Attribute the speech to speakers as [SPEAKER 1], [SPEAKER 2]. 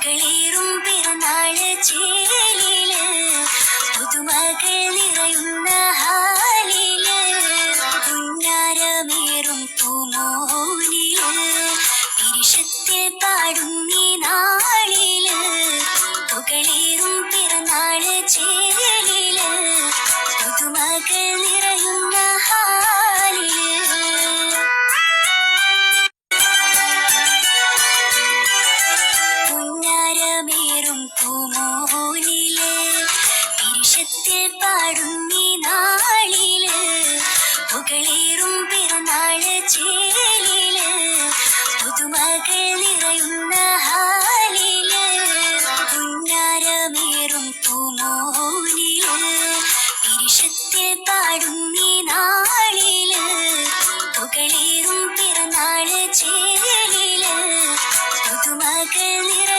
[SPEAKER 1] പുകളേറും പിറന്നാള് ചേലില് പുതുമകൾ നിറയുന്ന ഹാലില് പുന്നാരമേറും പൂമോനില് പിരിശത്തിൽ പാടുന്നീ നാളില് പുകളേറും പിറന്നാള് ചേലില് പുതുമകൾ നിറയുന്ന ഹാലില് പുന്നാരമേറും പൂമോനില് പിരിശത്തിൽ പാടുന്നീ നാളില് പുകളേറും പിറന്നാള് ചേലില് പുതുമകൾ നിറയുന്ന ഹാലില് പുന്നാരമേറും പൂമോനില് പിരിശത്തിൽ പാടുന്നീ നാളില് പുകളേറും പിറന്നാള് ചേലില് പുതുമകൾ നിറ